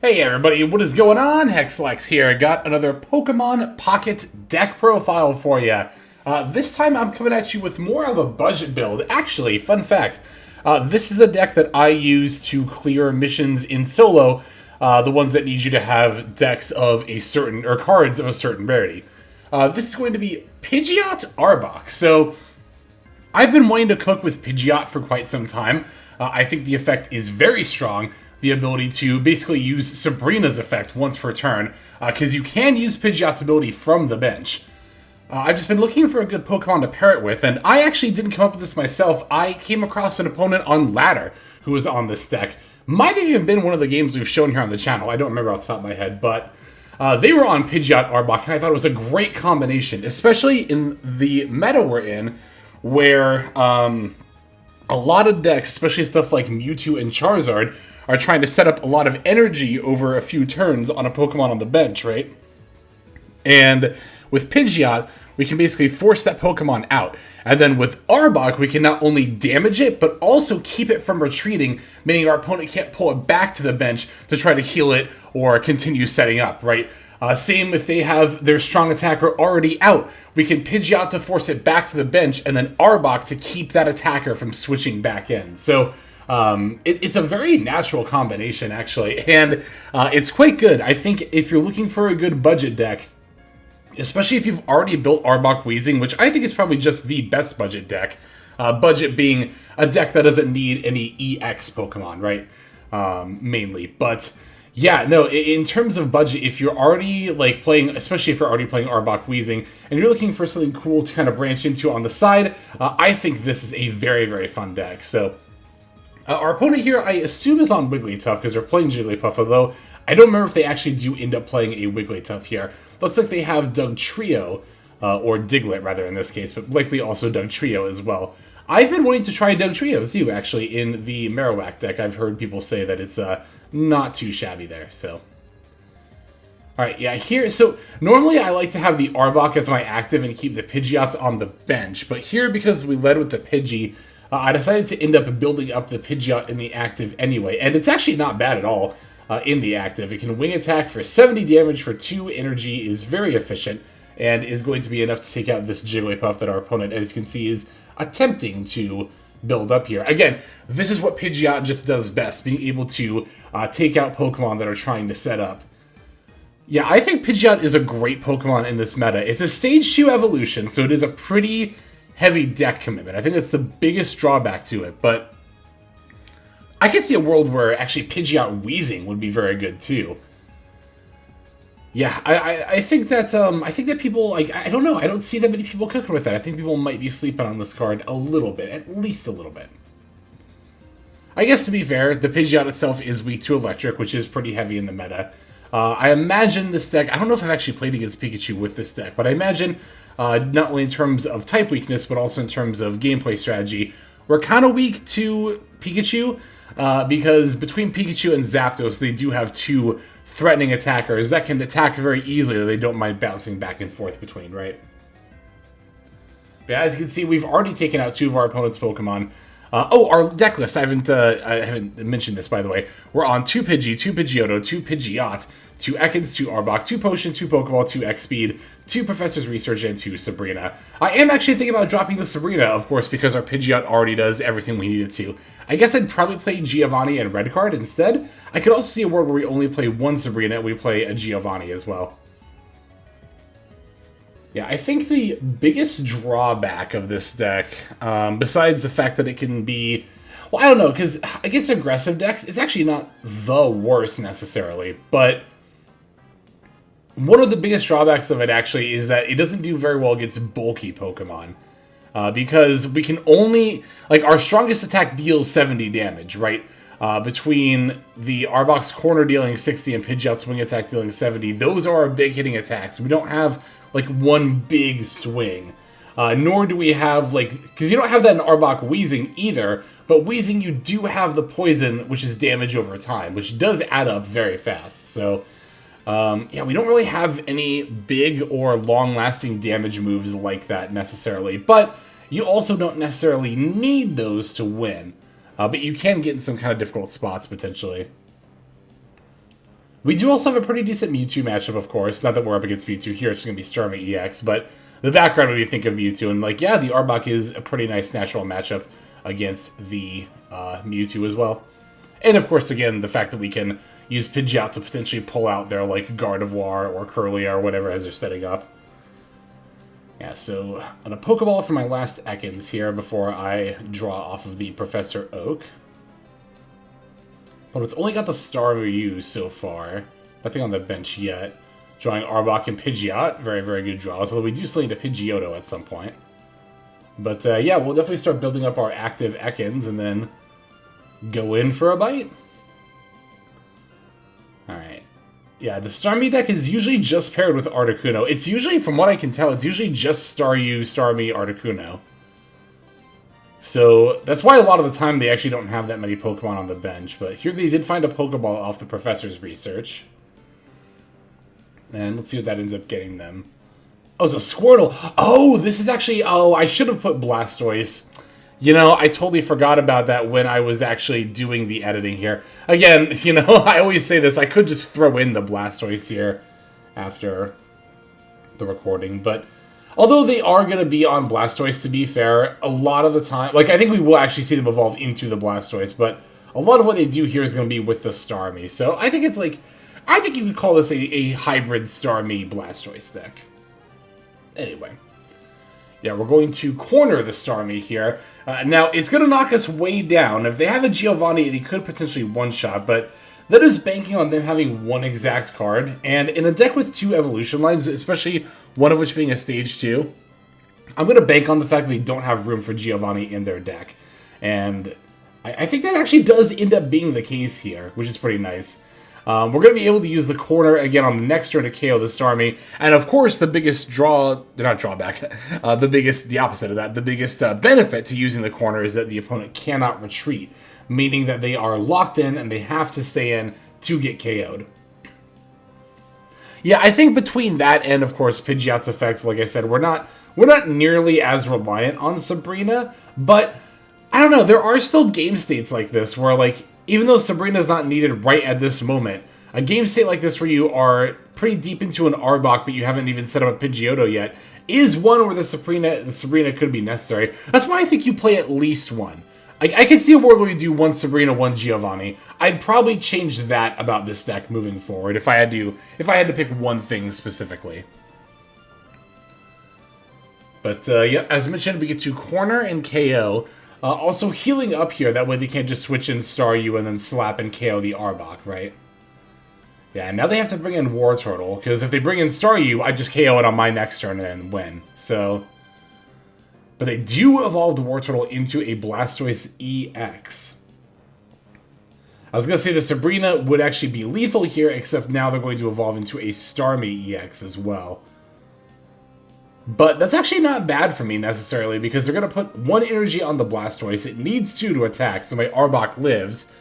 Hey everybody, what is going on? Hexlex here. I got another Pokemon Pocket deck profile for you. This time I'm coming at you with more of a budget build. Actually, fun fact, this is a deck that I use to clear missions in solo, the ones that need you to have decks of a certain, or cards of a certain rarity. This is going to be Pidgeot Arbok. So, I've been wanting to cook with Pidgeot for quite some time. I think the effect is very strong. The ability to basically use Sabrina's effect once per turn, because you can use Pidgeot's ability from the bench. I've just been looking for a good Pokemon to pair it with, and I actually didn't come up with this myself. I came across an opponent on Ladder who was on this deck. Might have even been one of the games we've shown here on the channel. I don't remember off the top of my head, but they were on Pidgeot Arbok, and I thought it was a great combination, especially in the meta we're in, where a lot of decks, especially stuff like Mewtwo and Charizard, are trying to set up a lot of energy over a few turns on a Pokemon on the bench, right? And with Pidgeot, we can basically force that Pokemon out. And then with Arbok, we can not only damage it, but also keep it from retreating, meaning our opponent can't pull it back to the bench to try to heal it or continue setting up, right? Same if they have their strong attacker already out. We can Pidgeot to force it back to the bench, and then Arbok to keep that attacker from switching back in. So, it's a very natural combination, actually, and it's quite good. I think if you're looking for a good budget deck, especially if you've already built Arbok Weezing, which I think is probably just the best budget deck, budget being a deck that doesn't need any EX Pokemon, right, mainly, but yeah, no, in terms of budget, if you're already like playing, especially if you're already playing Arbok Weezing, and you're looking for something cool to kind of branch into on the side, I think this is a very, very fun deck, so our opponent here, I assume, is on Wigglytuff because they're playing Jigglypuff, although I don't remember if they actually do end up playing a Wigglytuff here. Looks like they have Dugtrio, or Diglett, rather, in this case, but likely also Dugtrio as well. I've been wanting to try Dugtrio, too, actually, in the Marowak deck. I've heard people say that it's not too shabby there, so. Alright, yeah, here, so normally I like to have the Arbok as my active and keep the Pidgeots on the bench, but here, because we led with the Pidgey, I decided to end up building up the Pidgeot in the active anyway, and it's actually not bad at all in the active. It can wing attack for 70 damage for 2 energy, is very efficient, and is going to be enough to take out this Jigglypuff that our opponent, as you can see, is attempting to build up here. Again, this is what Pidgeot just does best, being able to take out Pokemon that are trying to set up. Yeah, I think Pidgeot is a great Pokemon in this meta. It's a Stage 2 evolution, so it is a pretty heavy deck commitment. I think that's the biggest drawback to it, but I could see a world where actually Pidgeot Weezing would be very good too. Yeah, I think that people, like, I don't know, I don't see that many people cooking with that. I think people might be sleeping on this card a little bit, at least a little bit. I guess to be fair, the Pidgeot itself is weak to Electric, which is pretty heavy in the meta. I imagine this deck, I don't know if I've actually played against Pikachu with this deck, but I imagine not only in terms of type weakness, but also in terms of gameplay strategy, we're kind of weak to Pikachu, because between Pikachu and Zapdos, they do have 2 threatening attackers that can attack very easily, that they don't mind bouncing back and forth between, right? But as you can see, we've already taken out 2 of our opponent's Pokemon. Our deck list, I haven't mentioned this, by the way. We're on 2 Pidgey, 2 Pidgeotto, 2 Pidgeot, 2 Ekans, 2 Arbok, 2 Potion, 2 Pokeball, 2 X-Speed, 2 Professor's Research, and 2 Sabrina. I am actually thinking about dropping the Sabrina, of course, because our Pidgeot already does everything we need it to. I guess I'd probably play Giovanni and Red Card instead. I could also see a world where we only play 1 Sabrina and we play a Giovanni as well. Yeah, I think the biggest drawback of this deck, besides the fact that it can be, well, I don't know, because against aggressive decks, it's actually not the worst necessarily, but one of the biggest drawbacks of it actually is that it doesn't do very well against bulky Pokemon, because we can only, like, our strongest attack deals 70 damage, right? Between the Arbok's corner dealing 60 and Pidgeot's swing attack dealing 70, those are our big hitting attacks. We don't have like one big swing. Nor do we have, like, because you don't have that in Arbok Weezing either, but Weezing you do have the poison, which is damage over time, which does add up very fast. So, yeah, we don't really have any big or long-lasting damage moves like that necessarily, but you also don't necessarily need those to win. But you can get in some kind of difficult spots, potentially. We do also have a pretty decent Mewtwo matchup, of course. Not that we're up against Mewtwo here, it's going to be Starmie EX, but the background when you think of Mewtwo, and like, yeah, the Arbok is a pretty nice natural matchup against the Mewtwo as well. And of course, again, the fact that we can use Pidgeot to potentially pull out their, like, Gardevoir or Curlia or whatever as they're setting up. Yeah, so on a Pokeball for my last Ekans here before I draw off of the Professor Oak. But it's only got the Starmie so far. Nothing on the bench yet. Drawing Arbok and Pidgeot. Very, very good draws. Although we do still need a Pidgeotto at some point. But yeah, we'll definitely start building up our active Ekans and then go in for a bite. Alright. Yeah, the Starmie deck is usually just paired with Articuno. It's usually, from what I can tell, it's usually just Staryu, Starmie, Articuno. So that's why a lot of the time they actually don't have that many Pokemon on the bench. But here they did find a Pokeball off the Professor's research. And let's see what that ends up getting them. Oh, it's a Squirtle. Oh, this is actually... Oh, I should have put Blastoise. You know, I totally forgot about that when I was actually doing the editing here. Again, you know, I always say this. I could just throw in the Blastoise here after the recording. But although they are going to be on Blastoise, to be fair, a lot of the time... Like, I think we will actually see them evolve into the Blastoise. But a lot of what they do here is going to be with the Starmie. So I think it's like... I think you could call this a hybrid Starmie Blastoise deck. Anyway. Yeah, we're going to corner the Starmie here. Now, it's going to knock us way down. If they have a Giovanni, they could potentially one-shot, but that is banking on them having one exact card. And in a deck with two evolution lines, especially one of which being a Stage 2, I'm going to bank on the fact that they don't have room for Giovanni in their deck. And I think that actually does end up being the case here, which is pretty nice. We're going to be able to use the corner again on the next turn to KO the Starmie. And of course, the biggest the opposite of that, the biggest benefit to using the corner is that the opponent cannot retreat, meaning that they are locked in and they have to stay in to get KO'd. Yeah, I think between that and, of course, Pidgeot's effects, like I said, we're not nearly as reliant on Sabrina, but I don't know, there are still game states like this where, like, even though Sabrina's not needed right at this moment, a game state like this where you are pretty deep into an Arbok but you haven't even set up a Pidgeotto yet is one where the Sabrina could be necessary. That's why I think you play at least one. I can see a world where you do one Sabrina, one Giovanni. I'd probably change that about this deck moving forward if I had to pick one thing specifically. But yeah, as mentioned, we get to corner and KO. Also healing up here, that way they can't just switch in Staryu and then slap and KO the Arbok, right? Yeah, now they have to bring in Wartortle, because if they bring in Staryu, I just KO it on my next turn and win. So, but they do evolve the Wartortle into a Blastoise EX. I was going to say the Sabrina would actually be lethal here, except now they're going to evolve into a Starmie EX as well. But that's actually not bad for me, necessarily, because they're going to put one energy on the Blastoise. It needs two to attack, so my Arbok lives.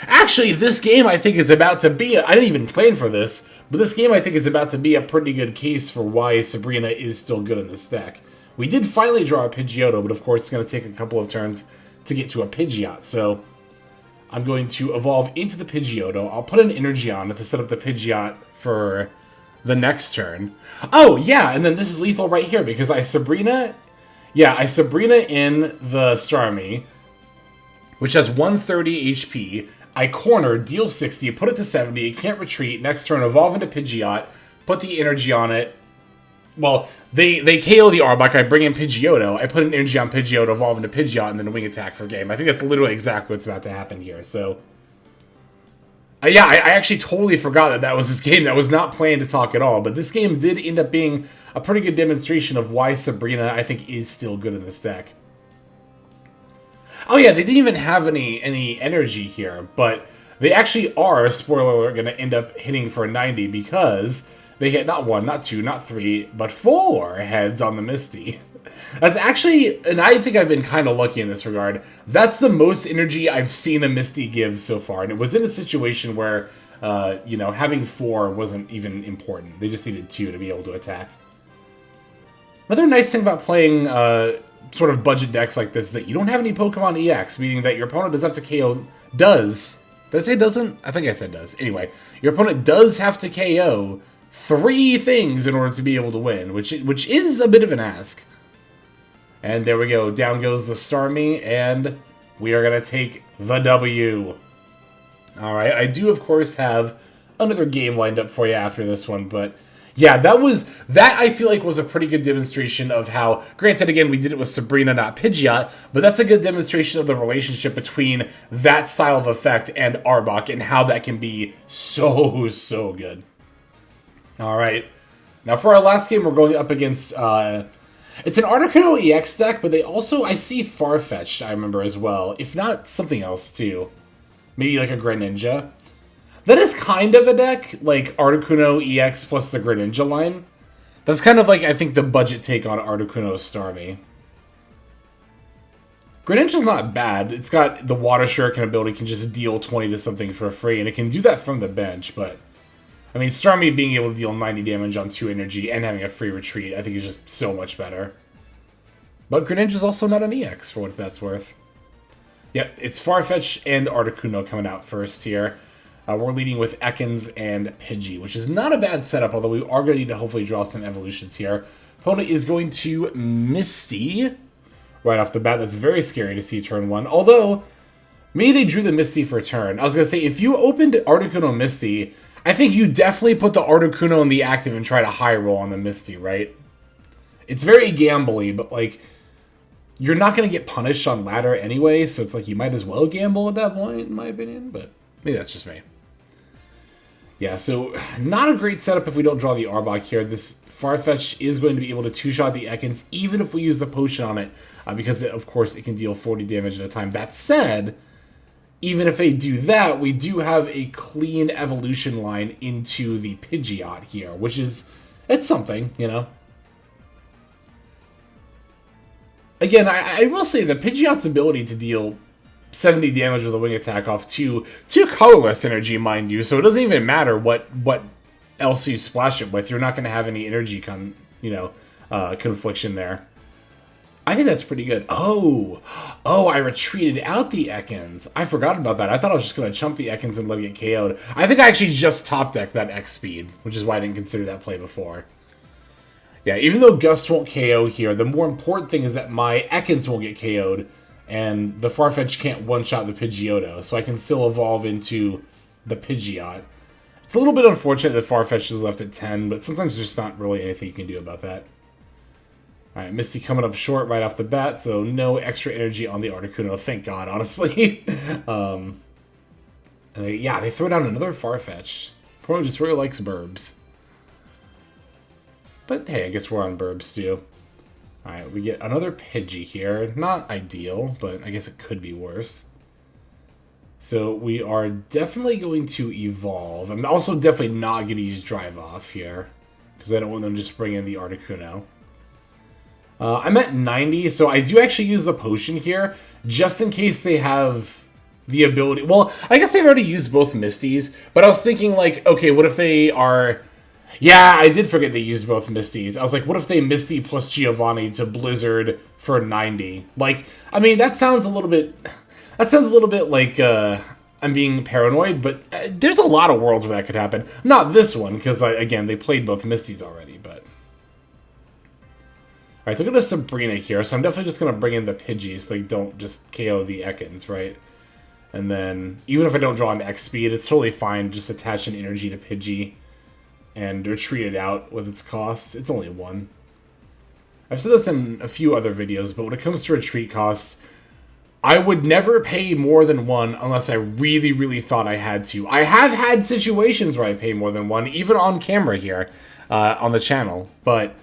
Actually, this game, I think, is about to be... I didn't even plan for this, but this game, I think, is about to be a pretty good case for why Sabrina is still good in this deck. We did finally draw a Pidgeotto, but of course, it's going to take a couple of turns to get to a Pidgeot, so I'm going to evolve into the Pidgeotto. I'll put an energy on it to set up the Pidgeot for the next turn. Oh, yeah, and then this is lethal right here, because I Sabrina in the Starmie, which has 130 HP. I corner, deal 60, put it to 70, it can't retreat. Next turn, evolve into Pidgeot, put the energy on it. Well, they KO the Arbok, I bring in Pidgeotto, I put an energy on Pidgeotto, evolve into Pidgeot, and then a wing attack for game. I think that's literally exactly what's about to happen here, so... yeah, I actually totally forgot that was this game. That was not planned to talk at all, but this game did end up being a pretty good demonstration of why Sabrina, I think, is still good in this deck. Oh yeah, they didn't even have any energy here, but they actually are, spoiler alert, going to end up hitting for 90 because they hit not one, not two, not three, but 4 heads on the Misty. That's actually, and I think I've been kind of lucky in this regard, that's the most energy I've seen a Misty give so far, and it was in a situation where, you know, having 4 wasn't even important. They just needed 2 to be able to attack. Another nice thing about playing sort of budget decks like this is that you don't have any Pokemon EX, meaning that your opponent does have to Did I say doesn't? I think I said does. Anyway, your opponent does have to KO 3 things in order to be able to win, which is a bit of an ask. And there we go. Down goes the Starmie, and we are going to take the W. Alright, I do, of course, have another game lined up for you after this one, but yeah, that I feel like was a pretty good demonstration of how, granted, again, we did it with Sabrina, not Pidgeot, but that's a good demonstration of the relationship between that style of effect and Arbok, and how that can be so, so good. Alright, now for our last game, we're going up against, it's an Articuno EX deck, but they also, I see Farfetch'd, I remember, as well, if not something else, too. Maybe like a Greninja. That is kind of a deck, like Articuno EX plus the Greninja line. That's kind of like, I think, the budget take on Articuno Starmie. Greninja's not bad. It's got the Water Shuriken ability, can just deal 20 to something for free, and it can do that from the bench, but I mean, Starmie being able to deal 90 damage on 2 energy and having a free retreat, I think is just so much better. But Greninja's also not an EX, for what that's worth. Yep, it's Farfetch'd and Articuno coming out first here. We're leading with Ekans and Pidgey, which is not a bad setup, although we are going to need to hopefully draw some evolutions here. Opponent is going to Misty right off the bat. That's very scary to see turn 1. Although, maybe they drew the Misty for turn. I was going to say, if you opened Articuno Misty, I think you definitely put the Articuno in the active and try to high roll on the Misty, right? It's very gambly, but like, you're not going to get punished on ladder anyway, so it's like you might as well gamble at that point, in my opinion, but maybe that's just me. Yeah, so not a great setup if we don't draw the Arbok here. This Farfetch'd is going to be able to two-shot the Ekans, even if we use the potion on it, because, of course, it can deal 40 damage at a time. That said, even if they do that, we do have a clean evolution line into the Pidgeot here, which is, it's something, you know. Again, I will say that Pidgeot's ability to deal 70 damage with a wing attack off two colorless energy, mind you, so it doesn't even matter what else you splash it with. You're not going to have any energy confliction there. I think that's pretty good. Oh, I retreated out the Ekans. I forgot about that. I thought I was just going to chump the Ekans and let it get KO'd. I think I actually just top decked that X speed, which is why I didn't consider that play before. Yeah, even though Gust won't KO here, the more important thing is that my Ekans won't get KO'd, and the Farfetch'd can't one-shot the Pidgeotto, so I can still evolve into the Pidgeot. It's a little bit unfortunate that Farfetch'd is left at 10, but sometimes there's just not really anything you can do about that. Alright, Misty coming up short right off the bat, so no extra energy on the Articuno, thank God, honestly. Yeah, they throw down another Farfetch'd. Pro just really likes burbs. But hey, I guess we're on burbs too. Alright, we get another Pidgey here. Not ideal, but I guess it could be worse. So we are definitely going to evolve. I'm also definitely not going to use Drive Off here, because I don't want them to just bring in the Articuno. I'm at 90, so I do actually use the potion here, just in case they have the ability. Well, I guess they've already used both Misties, but I was thinking, like, okay, what if they are... Yeah, I did forget they used both Misties. I was like, what if they Misty plus Giovanni to Blizzard for 90? Like, I mean, that sounds a little bit... That sounds a little bit like I'm being paranoid, but there's a lot of worlds where that could happen. Not this one, because, again, they played both Misties already, but... Alright, look at the Sabrina here, so I'm definitely just going to bring in the Pidgey so they don't just KO the Ekans, right? And then, even if I don't draw an X speed, it's totally fine. Just attach an energy to Pidgey and retreat it out with its cost. It's only 1. I've said this in a few other videos, but when it comes to retreat costs, I would never pay more than 1 unless I really, really thought I had to. I have had situations where I pay more than 1, even on camera here on the channel, but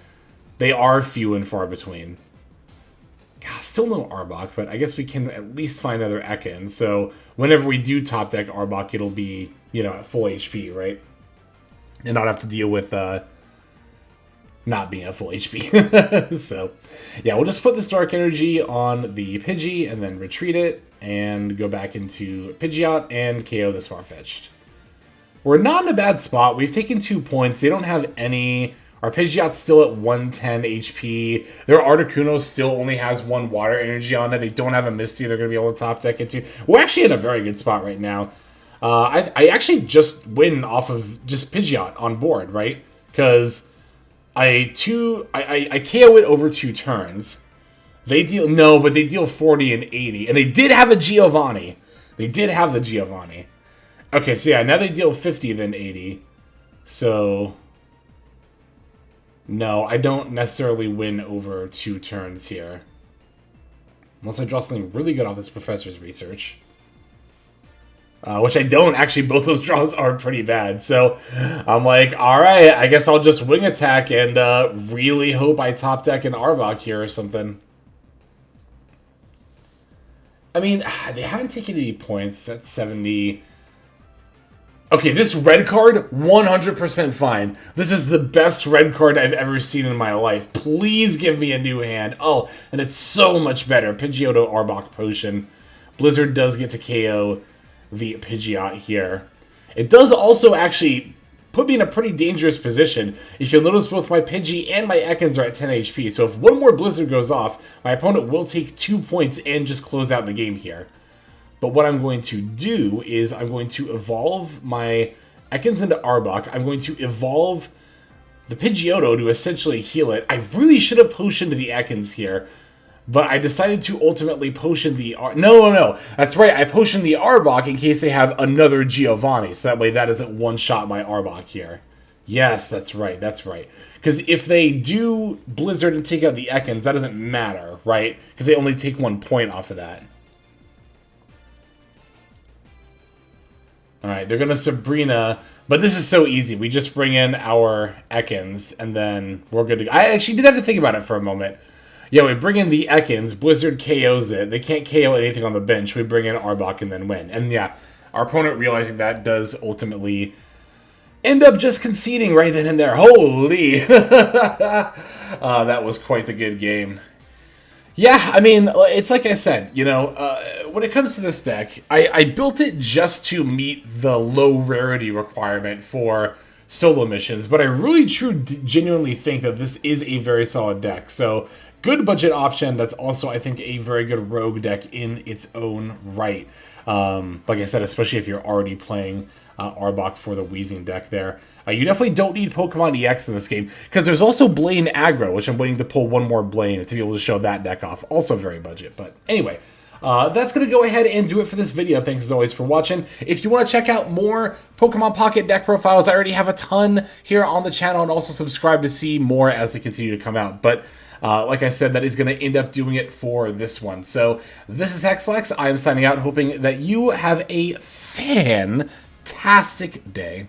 they are few and far between. God, still no Arbok, but I guess we can at least find another Ekin. So whenever we do top deck Arbok, it'll be, you know, at full HP, right? And not have to deal with not being at full HP. So, yeah, we'll just put the Dark Energy on the Pidgey and then retreat it and go back into Pidgeot and KO this Farfetch'd. We're not in a bad spot. We've taken 2 points. They don't have any. Our Pidgeot's still at 110 HP. Their Articuno still only has 1 water energy on it. They don't have a Misty they're going to be able to top deck into. We're actually in a very good spot right now. I actually just win off of just Pidgeot on board, right? Because I KO it over 2 turns. They deal... No, but they deal 40 and 80. And they did have a Giovanni. They did have the Giovanni. Okay, so yeah, now they deal 50 then 80. So... No, I don't necessarily win over 2 turns here. Unless I draw something really good off this professor's research. Which I don't. Actually, both those draws are pretty bad. So I'm like, alright, I guess I'll just wing attack and really hope I top deck an Arbok here or something. I mean, they haven't taken any points. That's 70. Okay, this red card, 100% fine. This is the best red card I've ever seen in my life. Please give me a new hand. Oh, and it's so much better. Pidgeot and Arbok Potion. Blizzard does get to KO the Pidgeot here. It does also actually put me in a pretty dangerous position. If you'll notice, both my Pidgey and my Ekans are at 10 HP. So if one more Blizzard goes off, my opponent will take 2 points and just close out the game here. But what I'm going to do is I'm going to evolve my Ekans into Arbok. I'm going to evolve the Pidgeotto to essentially heal it. I really should have potioned the Ekans here, but I decided to ultimately potion the... No. That's right. I potioned the Arbok in case they have another Giovanni, so that way that doesn't one-shot my Arbok here. Yes, that's right. That's right. Because if they do Blizzard and take out the Ekans, that doesn't matter, right? Because they only take 1 point off of that. Alright, they're going to Sabrina, but this is so easy. We just bring in our Ekans, and then we're good to go. I actually did have to think about it for a moment. Yeah, we bring in the Ekans, Blizzard KOs it. They can't KO anything on the bench. We bring in Arbok and then win. And yeah, our opponent realizing that does ultimately end up just conceding right then and there. Holy! That was quite the good game. Yeah, I mean, it's like I said, you know, when it comes to this deck, I built it just to meet the low rarity requirement for solo missions, but I really genuinely think that this is a very solid deck. So, good budget option. That's also, I think, a very good rogue deck in its own right. Like I said, especially if you're already playing Arbok for the Wheezing deck there. You definitely don't need Pokemon EX in this game, because there's also Blaine Aggro, which I'm waiting to pull one more Blaine to be able to show that deck off. Also very budget, but anyway. That's going to go ahead and do it for this video. Thanks as always for watching. If you want to check out more Pokemon Pocket deck profiles, I already have a ton here on the channel, and also subscribe to see more as they continue to come out. But like I said, that is going to end up doing it for this one. So this is Hexlex. I am signing out, hoping that you have a fantastic day.